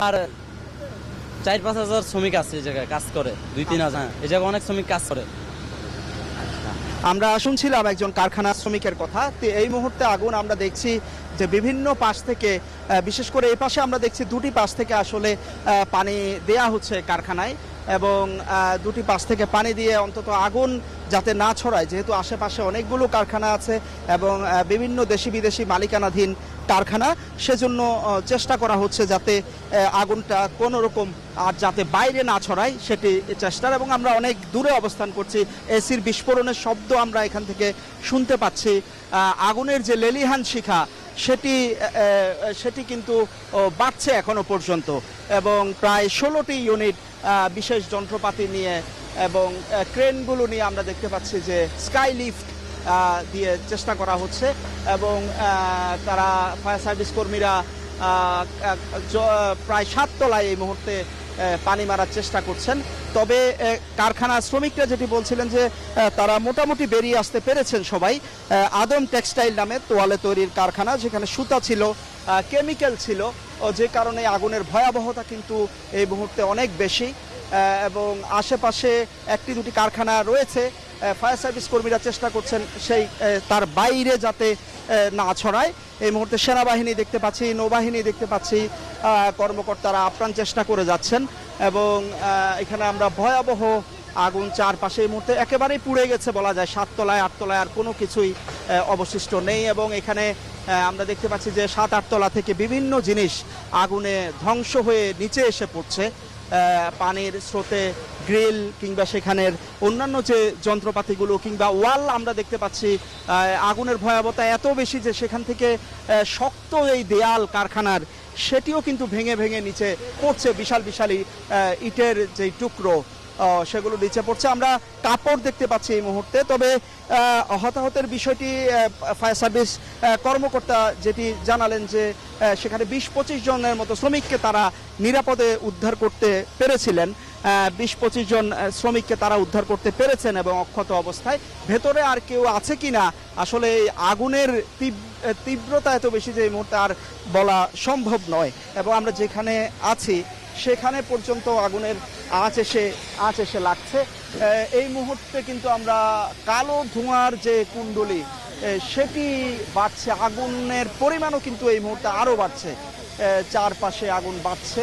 আর 4-5 হাজার শ্রমিক আছে এই জায়গায় কাজ করে, 2-3 হাজার। এই জায়গায় অনেক শ্রমিক কাজ করে। আমরা শুনছিলাম একজন কারখানা শ্রমিকের কথা। তো এই মুহূর্তে আগুন আমরা দেখছি যে বিভিন্ন পাশ থেকে, বিশেষ করে এই পাশে আমরা দেখছি দুটি পাশ থেকে আসলে পানি দেয়া হচ্ছে কারখানায়, এবং দুটি পাশ থেকে পানি দিয়ে অন্তত আগুন যাতে না ছড়ায়, যেহেতু আশেপাশে অনেকগুলো কারখানা আছে এবং বিভিন্ন দেশি বিদেশি মালিকানাধীন কারখানা, সেজন্য চেষ্টা করা হচ্ছে যাতে আগুনটা কোনো রকম আর যাতে বাইরে না ছড়ায় সেটি চেষ্টার। এবং আমরা অনেক দূরে অবস্থান করছি, এসির বিস্ফোরণের শব্দ আমরা এখান থেকে শুনতে পাচ্ছি। আগুনের যে লেলিহান শিখা সেটি কিন্তু বাড়ছে এখনো পর্যন্ত, এবং প্রায় 16টি ইউনিট বিশেষ যন্ত্রপাতি নিয়ে এবং ক্রেনগুলো নিয়ে আমরা দেখতে পাচ্ছি যে স্কাই লিফট দিয়ে চেষ্টা করা হচ্ছে, এবং তারা ফায়ার সার্ভিস কর্মীরা প্রায় 7 তলায় এই মুহূর্তে পানি মারার চেষ্টা করছেন। তবে কারখানা শ্রমিকরা যেটি বলছিলেন যে তারা মোটামুটি বেরিয়ে আসতে পেরেছেন সবাই। আদম টেক্সটাইল নামে তোয়ালে তৈরির কারখানা, যেখানে সুতা ছিল, কেমিক্যাল ছিল, যে কারণে আগুনের ভয়াবহতা কিন্তু এই মুহূর্তে অনেক বেশি, এবং আশেপাশে একটি দুটি কারখানা রয়েছে। ফায়ার সার্ভিস কর্মীরা চেষ্টা করছেন সেই তার বাইরে যাতে না ছড়ায়। এই মুহূর্তে সেনাবাহিনী দেখতে পাচ্ছি, নৌবাহিনী দেখতে পাচ্ছি, কর্মকর্তারা আপ্রাণ চেষ্টা করে যাচ্ছেন, এবং এখানে আমরা ভয়াবহ আগুন চারপাশে এই মুহূর্তে একেবারেই পুড়ে গেছে বলা যায়। 7 তলায় 8 তলায় আর কোনো কিছুই অবশিষ্ট নেই, এবং এখানে আমরা দেখতে পাচ্ছি যে 7-8 তলা থেকে বিভিন্ন জিনিস আগুনে ধ্বংস হয়ে নিচে এসে পড়ছে। পানির স্রোতে গ্রিল কিংবা সেখানের অন্যান্য যে যন্ত্রপাতিগুলো কিংবা ওয়াল আমরা দেখতে পাচ্ছি, আগুনের ভয়াবহতা এত বেশি যে সেখান থেকে শক্ত এই দেয়াল কারখানার সেটিও কিন্তু ভেঙে ভেঙে নিচে পড়ছে। বিশাল বিশাল ইটের যে টুকরো সেগুলো নিচে পড়ছে। আমরা কাপড় দেখতে পাচ্ছি এই মুহূর্তে। তবে হতাহতের বিষয়টি ফায়ার সার্ভিস কর্মকর্তা যেটি জানালেন যে সেখানে 20-25 জনের মতো শ্রমিককে তারা নিরাপদে উদ্ধার করতে পেরেছিলেন। 20-25 জন শ্রমিককে তারা উদ্ধার করতে পেরেছেন এবং অক্ষত অবস্থায়। ভেতরে আর কেউ আছে কিনা আসলে আগুনের তীব্রতা এত বেশি যে এই মুহূর্তে আর বলা সম্ভব নয়, এবং আমরা যেখানে আছি সেখানে পর্যন্ত আগুনের আঁচ এসে লাগছে। এই মুহূর্তে কিন্তু আমরা কালো ধোঁয়ার যে কুণ্ডলী সেটি বাড়ছে, আগুনের পরিমাণও কিন্তু এই মুহূর্তে আরও বাড়ছে, চারপাশে আগুন বাড়ছে।